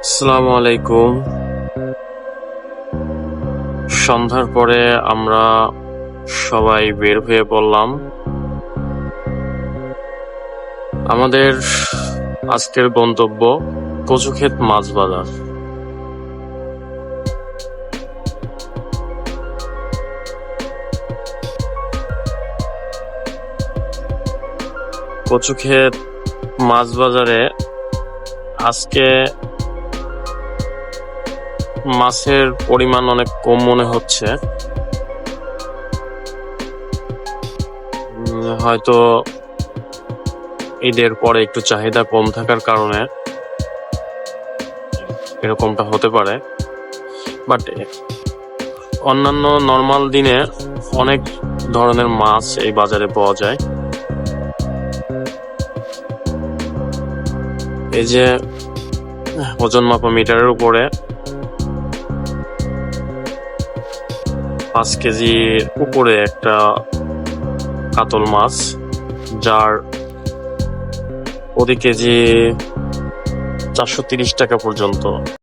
আসসালামু আলাইকুম। সন্ধ্যার পরে আমরা সবাই বের হয়ে পড়লাম। আমাদের আজকের গন্তব্য কচুক্ষেত মাছ বাজার। কচুক্ষেত মাছ বাজারে আজকে মাছের পরিমাণ অনেক কম মনে হচ্ছে। হয়তো ঈদের পরে একটু চাহিদা কম থাকার কারণে এরকমটা হতে পারে, বাট অন্যান্য নর্মাল দিনে অনেক ধরনের মাছ এই বাজারে পাওয়া যায়। এই যে ওজন মাপা মিটারের উপরে 5 কেজির উপরে একটা কাতল মাছ, যার প্রতি কেজি 430 টাকা পর্যন্ত।